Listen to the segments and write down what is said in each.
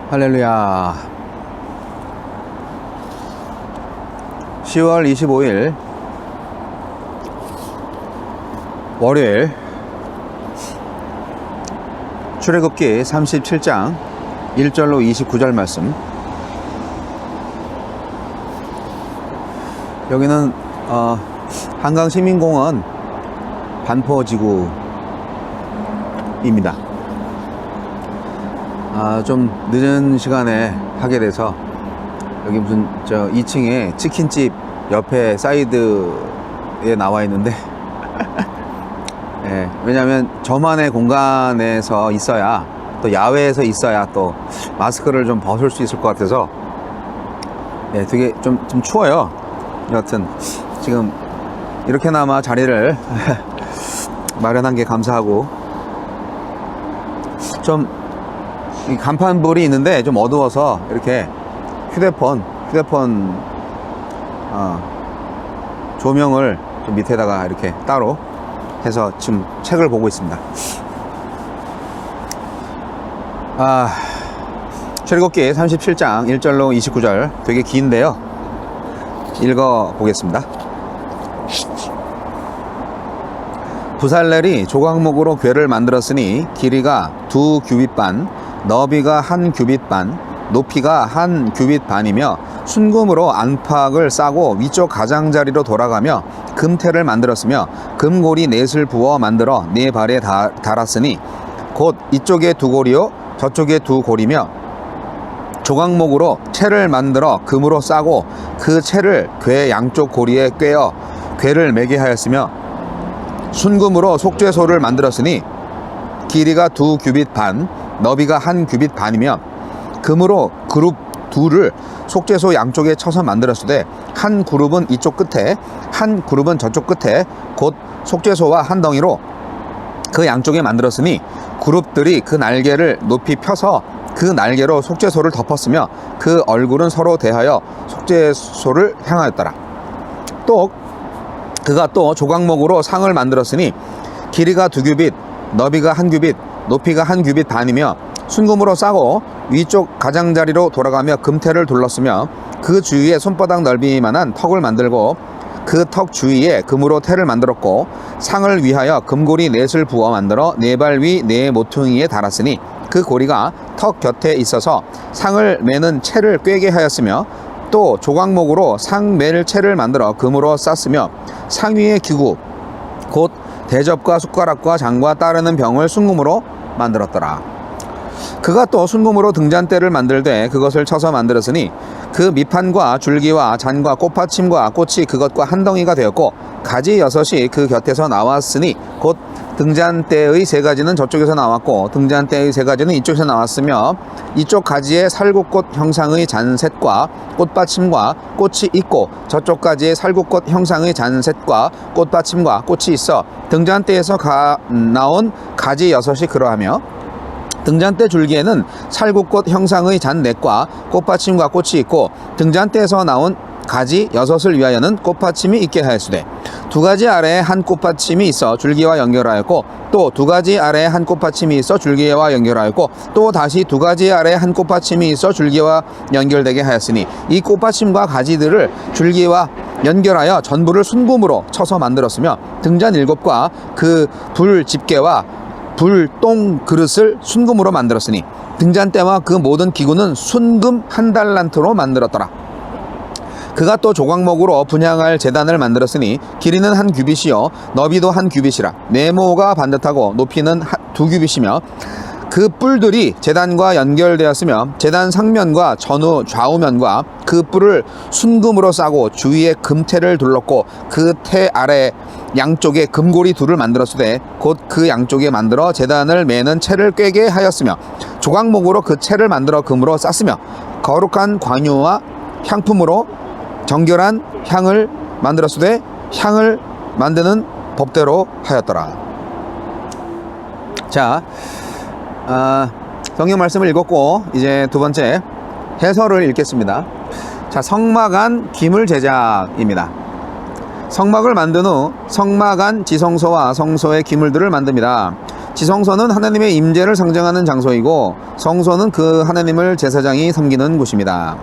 할렐루야. 10월 25일 월요일 출애굽기 37장 1절로 29절 말씀. 여기는 한강시민공원 반포지구입니다. 좀 늦은 시간에 하게 돼서 여기 무슨 2층에 치킨집 옆에 사이드에 나와 있는데 예, 왜냐면 저만의 공간에서 있어야, 또 야외에서 있어야 또 마스크를 좀 벗을 수 있을 것 같아서 예, 되게 좀 추워요. 여하튼 지금 이렇게나마 자리를 마련한 게 감사하고, 좀 이 간판불이 있는데 좀 어두워서 이렇게 휴대폰 조명을 좀 밑에다가 이렇게 따로 해서 지금 책을 보고 있습니다. 출애굽기 37장 1절로 29절 되게 긴데요, 읽어 보겠습니다. 부살렐이 조각목으로 궤를 만들었으니 길이가 2규빗 반, 너비가 1규빗 반, 높이가 1규빗 반이며 순금으로 안팎을 싸고 위쪽 가장자리로 돌아가며 금태를 만들었으며 금고리 넷을 부어 만들어 네 발에 달았으니 곧 이쪽에 2고리요 저쪽에 2고리며 조각목으로 채를 만들어 금으로 싸고 그 채를 궤 양쪽 고리에 꿰어 궤를 매게 하였으며 순금으로 속죄소를 만들었으니 길이가 2규빗 반, 너비가 1규빗 반이며 금으로 그룹 둘을 속죄소 양쪽에 쳐서 만들었으되 한 그룹은 이쪽 끝에 한 그룹은 저쪽 끝에 곧 속죄소와 한 덩이로 그 양쪽에 만들었으니 그룹들이 그 날개를 높이 펴서 그 날개로 속죄소를 덮었으며 그 얼굴은 서로 대하여 속죄소를 향하였더라. 또 그가 또 조각목으로 상을 만들었으니 길이가 2규빗, 너비가 1규빗, 높이가 1규빗 반이며 순금으로 싸고 위쪽 가장자리로 돌아가며 금태를 둘렀으며 그 주위에 손바닥 넓이만한 턱을 만들고 그 턱 주위에 금으로 태를 만들었고 상을 위하여 금고리 넷을 부어 만들어 네 발 위 네 모퉁이에 달았으니 그 고리가 턱 곁에 있어서 상을 매는 채를 꿰게 하였으며 또 조각목으로 상 맬 채를 만들어 금으로 쌌으며 상 위의 기구 곧 대접과 숟가락과 장과 따르는 병을 순금으로 만들었더라. 그가 또 순금으로 등잔대를 만들되 그것을 쳐서 만들었으니 그 밑판과 줄기와 잔과 꽃받침과 꽃이 그것과 한 덩이가 되었고 가지 6이 그 곁에서 나왔으니 곧 등잔대의 3가지는 저쪽에서 나왔고 등잔대의 3가지는 이쪽에서 나왔으며 이쪽 가지에 살구꽃 형상의 잔셋과 꽃받침과 꽃이 있고 저쪽 가지에 살구꽃 형상의 잔셋과 꽃받침과 꽃이 있어 등잔대에서 나온 가지 6이 그러하며 등잔대 줄기에는 살구꽃 형상의 잔넷과 꽃받침과 꽃이 있고 등잔대에서 나온 가지 6을 위하여는 꽃받침이 있게 하였으되 2가지 아래에 한 꽃받침이 있어 줄기와 연결하였고 또 2가지 아래에 한 꽃받침이 있어 줄기와 연결하였고 또 다시 2가지 아래에 한 꽃받침이 있어 줄기와 연결되게 하였으니 이 꽃받침과 가지들을 줄기와 연결하여 전부를 순금으로 쳐서 만들었으며 등잔 7과 그 불 집게와 불똥 그릇을 순금으로 만들었으니 등잔대와 그 모든 기구는 순금 1달란트로 만들었더라. 그가 또 조각목으로 분향할 제단을 만들었으니 길이는 1규빗이요 너비도 1규빗이라 네모가 반듯하고 높이는 2규빗이며 그 뿔들이 제단과 연결되었으며 제단 상면과 전후 좌우면과 그 뿔을 순금으로 싸고 주위에 금태를 둘렀고 그 태 아래 양쪽에 금고리 2를 만들었으되 곧 그 양쪽에 만들어 제단을 매는 채를 꿰게 하였으며 조각목으로 그 채를 만들어 금으로 쌌으며 거룩한 관유와 향품으로 정결한 향을 만들었으되 향을 만드는 법대로 하였더라. 자, 성경 말씀을 읽었고 이제 두 번째 해설을 읽겠습니다. 자, 성막 안 기물 제작입니다. 성막을 만든 후 성막 안 지성소와 성소의 기물들을 만듭니다. 지성소는 하나님의 임재를 상징하는 장소이고 성소는 그 하나님을 제사장이 섬기는 곳입니다.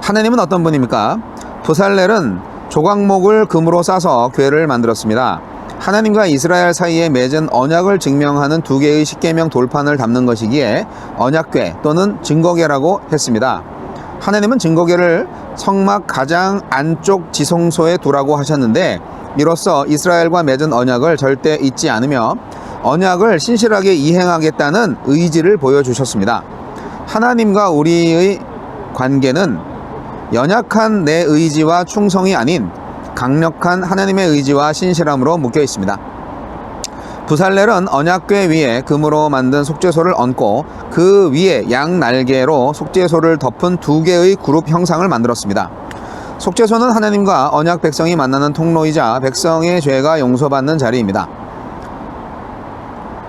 하나님은 어떤 분입니까? 부살렐은 조각목을 금으로 싸서 궤를 만들었습니다. 하나님과 이스라엘 사이에 맺은 언약을 증명하는 두 개의 십계명 돌판을 담는 것이기에 언약궤 또는 증거궤라고 했습니다. 하나님은 증거궤를 성막 가장 안쪽 지성소에 두라고 하셨는데 이로써 이스라엘과 맺은 언약을 절대 잊지 않으며 언약을 신실하게 이행하겠다는 의지를 보여주셨습니다. 하나님과 우리의 관계는 연약한 내 의지와 충성이 아닌 강력한 하나님의 의지와 신실함으로 묶여 있습니다. 부살렐은 언약궤 위에 금으로 만든 속죄소를 얹고 그 위에 양 날개로 속죄소를 덮은 두 개의 그룹 형상을 만들었습니다. 속죄소는 하나님과 언약 백성이 만나는 통로이자 백성의 죄가 용서받는 자리입니다.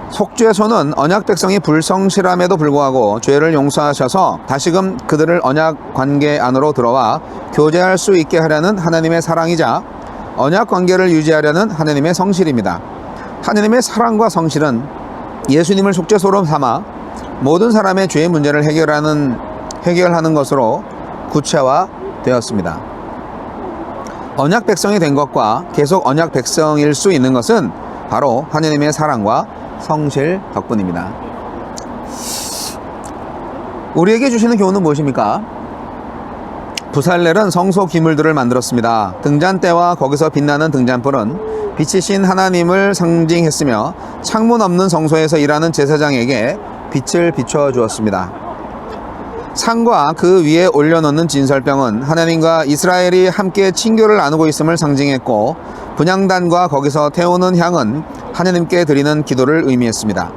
속죄소는 언약 백성이 불성실함에도 불구하고 죄를 용서하셔서 다시금 그들을 언약 관계 안으로 들어와 교제할 수 있게 하려는 하나님의 사랑이자 언약 관계를 유지하려는 하나님의 성실입니다. 하나님의 사랑과 성실은 예수님을 속죄소로 삼아 모든 사람의 죄의 문제를 해결하는 것으로 구체화되었습니다. 언약 백성이 된 것과 계속 언약 백성일 수 있는 것은 바로 하나님의 사랑과 성실 덕분입니다. 우리에게 주시는 교훈은 무엇입니까? 부살렐은 성소 기물들을 만들었습니다. 등잔대와 거기서 빛나는 등잔불은 빛이신 하나님을 상징했으며 창문 없는 성소에서 일하는 제사장에게 빛을 비춰 주었습니다. 상과 그 위에 올려놓는 진설병은 하나님과 이스라엘이 함께 친교를 나누고 있음을 상징했고 분향단과 거기서 태우는 향은 하나님께 드리는 기도를 의미했습니다.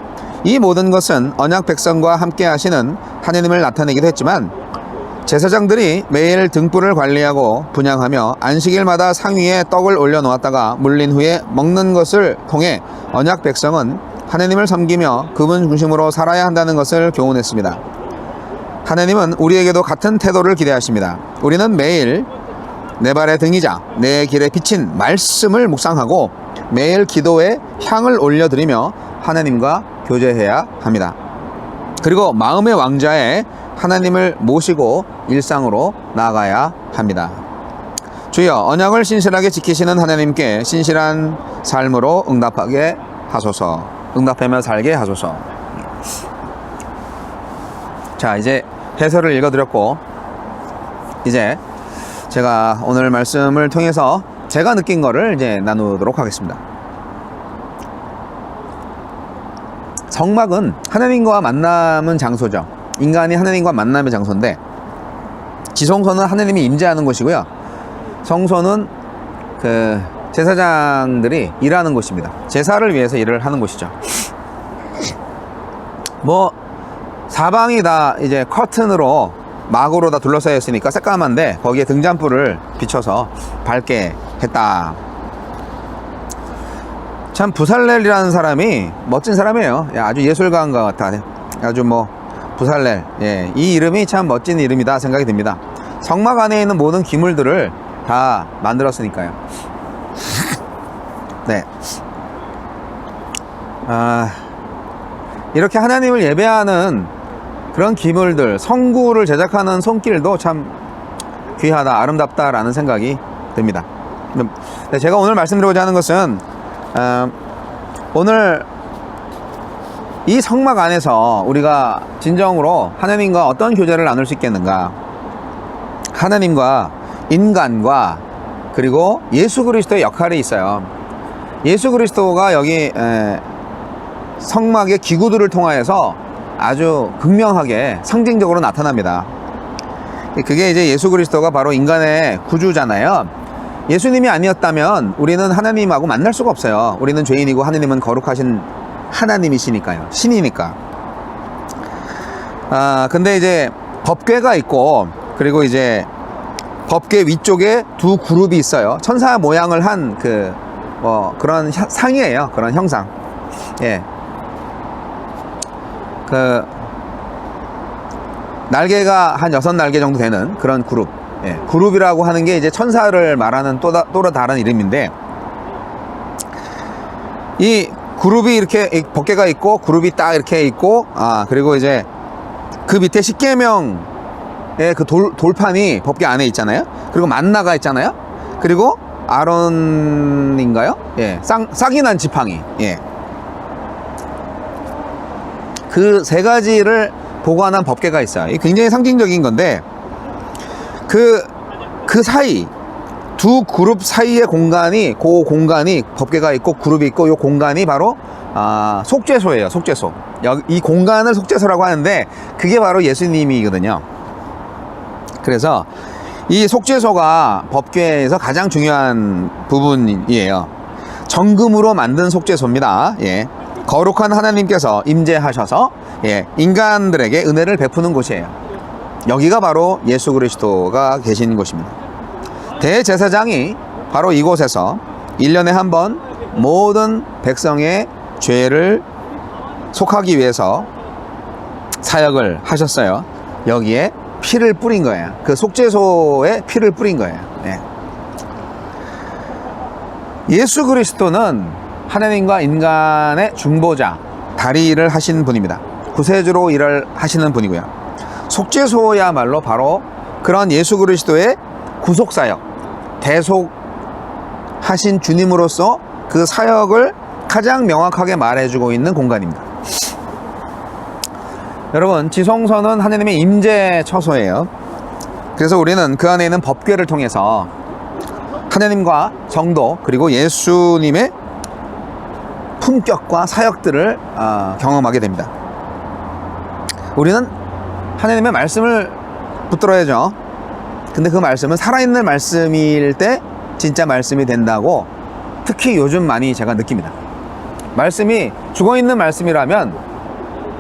이 모든 것은 언약 백성과 함께 하시는 하나님을 나타내기도 했지만 제사장들이 매일 등불을 관리하고 분향하며 안식일마다 상 위에 떡을 올려놓았다가 물린 후에 먹는 것을 통해 언약 백성은 하나님을 섬기며 그분 중심으로 살아야 한다는 것을 교훈했습니다. 하나님은 우리에게도 같은 태도를 기대하십니다. 우리는 매일 내 발의 등이자 내 길에 비친 말씀을 묵상하고 매일 기도에 향을 올려드리며 하나님과 교제해야 합니다. 그리고 마음의 왕좌에 하나님을 모시고 일상으로 나아가야 합니다. 주여, 언약을 신실하게 지키시는 하나님께 신실한 삶으로 응답하며 살게 하소서. 자, 이제 해설을 읽어드렸고 이제 제가 오늘 말씀을 통해서 제가 느낀 거를 이제 나누도록 하겠습니다. 성막은 하나님과 만남은 장소죠. 인간이 하나님과 만남의 장소인데 지성소는 하나님이 임재하는 곳이고요. 성소는 그 제사장들이 일하는 곳입니다. 제사를 위해서 일을 하는 곳이죠. 뭐 사방이 다 이제 커튼으로 막으로 다 둘러싸여 있으니까 새까만데 거기에 등잔불을 비춰서 밝게 했다. 참 부살렐이라는 사람이 멋진 사람이에요. 아주 예술가인 것 같아. 아주 뭐 부살렐, 예, 이 이름이 참 멋진 이름이다 생각이 듭니다. 성막 안에 있는 모든 기물들을 다 만들었으니까요. 네. 이렇게 하나님을 예배하는 그런 기물들, 성구를 제작하는 손길도 참 귀하다, 아름답다라는 생각이 듭니다. 제가 오늘 말씀드리고자 하는 것은 오늘 이 성막 안에서 우리가 진정으로 하나님과 어떤 교제를 나눌 수 있겠는가, 하나님과 인간과 그리고 예수 그리스도의 역할이 있어요. 예수 그리스도가 여기 성막의 기구들을 통하여서 아주 극명하게 상징적으로 나타납니다. 그게 이제 예수 그리스도가 바로 인간의 구주잖아요. 예수님이 아니었다면 우리는 하나님하고 만날 수가 없어요. 우리는 죄인이고 하나님은 거룩하신 하나님이시니까요. 신이니까. 근데 이제 법궤가 있고, 그리고 이제 법궤 위쪽에 두 그룹이 있어요. 천사 모양을 한 그런 상이에요. 그런 형상. 예. 날개가 한 6날개 정도 되는 그런 그룹. 예. 그룹이라고 하는 게 이제 천사를 말하는 또 다른 이름인데, 이 그룹이 이렇게 법궤가 있고 그룹이 딱 이렇게 있고, 그리고 이제 그 밑에 십계명의 그 돌판이 법궤 안에 있잖아요. 그리고 만나가 있잖아요. 그리고 아론인가요? 예, 싹이 난 지팡이. 예. 그 세 가지를 보관한 법궤가 있어요. 이게 굉장히 상징적인 건데, 그 사이, 두 그룹 사이의 공간이, 그 공간이 법궤가 있고 그룹이 있고, 이 공간이 바로 속죄소예요. 속죄소. 이 공간을 속죄소라고 하는데, 그게 바로 예수님이거든요. 그래서 이 속죄소가 법궤에서 가장 중요한 부분이에요. 정금으로 만든 속죄소입니다. 예. 거룩한 하나님께서 임재하셔서, 예, 인간들에게 은혜를 베푸는 곳이에요. 여기가 바로 예수 그리스도가 계신 곳입니다. 대제사장이 바로 이곳에서 1년에 한 번 모든 백성의 죄를 속하기 위해서 사역을 하셨어요. 여기에 피를 뿌린 거예요. 그 속죄소에 피를 뿌린 거예요. 예. 예수 그리스도는 하나님과 인간의 중보자, 다리를 하신 분입니다. 구세주로 일을 하시는 분이고요. 속죄소야말로 바로 그런 예수 그리스도의 구속사역, 대속하신 주님으로서 그 사역을 가장 명확하게 말해주고 있는 공간입니다. 여러분, 지성소는 하나님의 임재처소예요. 그래서 우리는 그 안에 있는 법궤를 통해서 하나님과 성도, 그리고 예수님의 품격과 사역들을 경험하게 됩니다. 우리는 하나님의 말씀을 붙들어야죠. 근데 그 말씀은 살아있는 말씀일 때 진짜 말씀이 된다고 특히 요즘 많이 제가 느낍니다. 말씀이 죽어있는 말씀이라면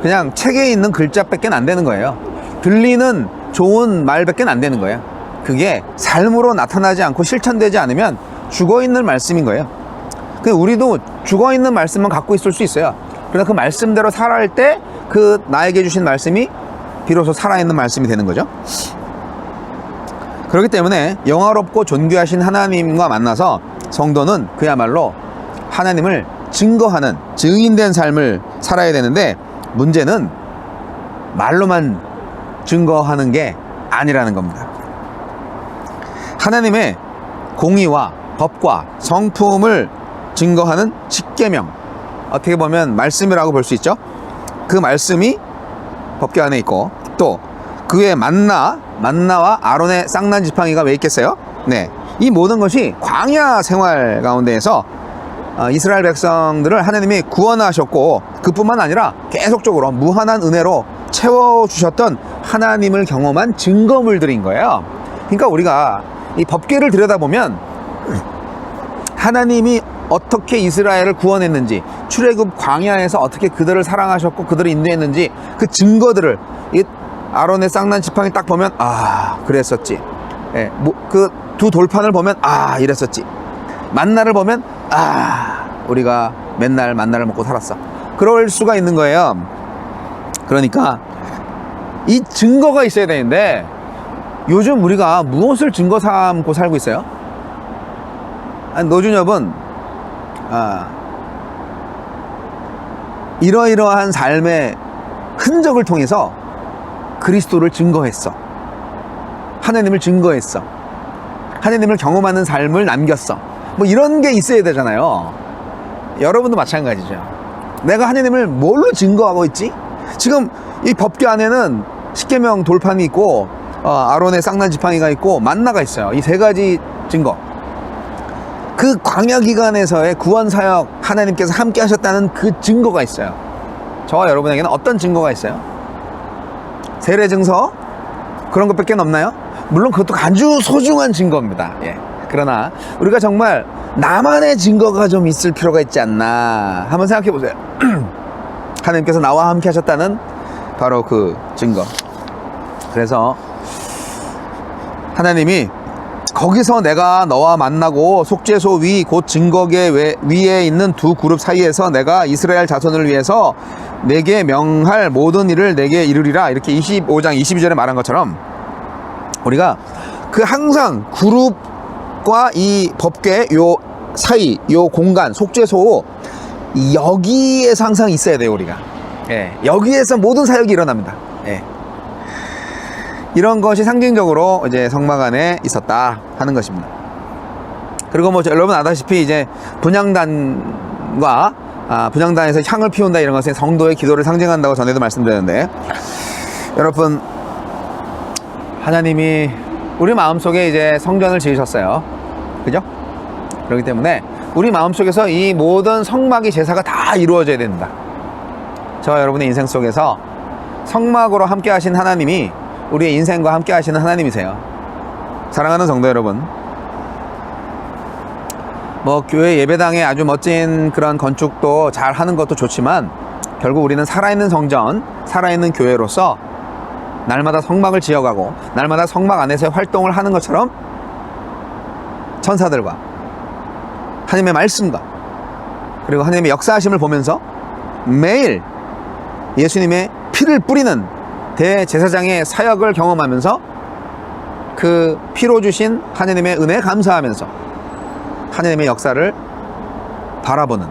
그냥 책에 있는 글자밖에 안 되는 거예요. 들리는 좋은 말밖에 안 되는 거예요. 그게 삶으로 나타나지 않고 실천되지 않으면 죽어있는 말씀인 거예요. 우리도 죽어있는 말씀만 갖고 있을 수 있어요. 그러나 그 말씀대로 살아갈 때 그 나에게 주신 말씀이 비로소 살아있는 말씀이 되는 거죠. 그렇기 때문에 영화롭고 존귀하신 하나님과 만나서 성도는 그야말로 하나님을 증거하는 증인된 삶을 살아야 되는데, 문제는 말로만 증거하는 게 아니라는 겁니다. 하나님의 공의와 법과 성품을 증거하는 십계명, 어떻게 보면 말씀이라고 볼 수 있죠. 그 말씀이 법궤 안에 있고, 또 그 외에 만나와 아론의 쌍난 지팡이가 왜 있겠어요? 네, 이 모든 것이 광야 생활 가운데에서 이스라엘 백성들을 하나님이 구원하셨고, 그뿐만 아니라 계속적으로 무한한 은혜로 채워주셨던 하나님을 경험한 증거물들인 거예요. 그러니까 우리가 이 법궤를 들여다보면 하나님이 어떻게 이스라엘을 구원했는지, 출애굽 광야에서 어떻게 그들을 사랑하셨고 그들을 인도했는지 그 증거들을, 이 아론의 쌍난 지팡이 딱 보면 그랬었지. 예, 그 두 돌판을 보면 이랬었지. 만나를 보면 우리가 맨날 만나를 먹고 살았어. 그럴 수가 있는 거예요. 그러니까 이 증거가 있어야 되는데, 요즘 우리가 무엇을 증거 삼고 살고 있어요? 노준엽은 이러이러한 삶의 흔적을 통해서 그리스도를 증거했어. 하나님을 증거했어. 하나님을 경험하는 삶을 남겼어. 뭐 이런 게 있어야 되잖아요. 여러분도 마찬가지죠. 내가 하나님을 뭘로 증거하고 있지? 지금 이 법궤 안에는 십계명 돌판이 있고, 아론의 쌍난 지팡이가 있고, 만나가 있어요. 이 세 가지 증거. 그 광야 기간에서의 구원 사역, 하나님께서 함께 하셨다는 그 증거가 있어요. 저와 여러분에게는 어떤 증거가 있어요? 세례 증서? 그런 것밖에 없나요? 물론 그것도 아주 소중한 증거입니다. 예. 그러나 우리가 정말 나만의 증거가 좀 있을 필요가 있지 않나 한번 생각해 보세요. 하나님께서 나와 함께 하셨다는 바로 그 증거. 그래서 하나님이 거기서 내가 너와 만나고 속죄소 위 곧 증거궤 위에 있는 두 그룹 사이에서 내가 이스라엘 자손을 위해서 내게 명할 모든 일을 내게 이루리라, 이렇게 25장 22절에 말한 것처럼 우리가 그 항상 그룹과 이 법궤 요 사이 요 공간 속죄소, 여기에서 항상 있어야 돼요, 우리가. 예, 여기에서 모든 사역이 일어납니다. 예. 이런 것이 상징적으로 이제 성막 안에 있었다 하는 것입니다. 그리고 뭐 여러분 아다시피 이제 분향단과 분향단에서 향을 피운다 이런 것은 성도의 기도를 상징한다고 전에도 말씀드렸는데, 여러분 하나님이 우리 마음속에 이제 성전을 지으셨어요. 그죠? 그렇기 때문에 우리 마음속에서 이 모든 성막이 제사가 다 이루어져야 된다. 저와 여러분의 인생 속에서 성막으로 함께 하신 하나님이 우리의 인생과 함께 하시는 하나님이세요. 사랑하는 성도 여러분, 뭐 교회 예배당에 아주 멋진 그런 건축도 잘 하는 것도 좋지만, 결국 우리는 살아있는 성전, 살아있는 교회로서 날마다 성막을 지어가고 날마다 성막 안에서 활동을 하는 것처럼 천사들과 하나님의 말씀과 그리고 하나님의 역사하심을 보면서 매일 예수님의 피를 뿌리는 대제사장의 사역을 경험하면서 그 피로 주신 하나님의 은혜에 감사하면서 하나님의 역사를 바라보는,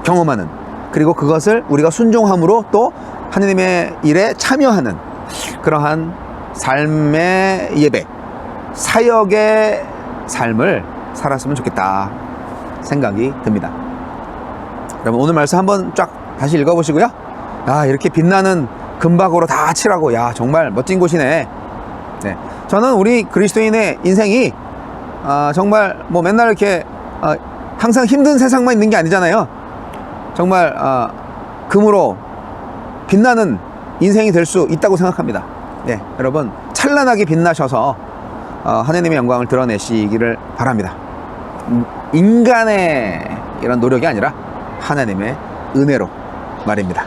경험하는, 그리고 그것을 우리가 순종함으로 또 하나님의 일에 참여하는 그러한 삶의 예배, 사역의 삶을 살았으면 좋겠다 생각이 듭니다. 여러분 오늘 말씀 한번 쫙 다시 읽어보시고요. 이렇게 빛나는 금박으로 다 칠하고, 정말 멋진 곳이네. 네, 저는 우리 그리스도인의 인생이 정말 뭐 맨날 이렇게 항상 힘든 세상만 있는 게 아니잖아요. 정말 금으로 빛나는 인생이 될 수 있다고 생각합니다. 네, 여러분 찬란하게 빛나셔서 하나님의 영광을 드러내시기를 바랍니다. 인간의 이런 노력이 아니라 하나님의 은혜로 말입니다.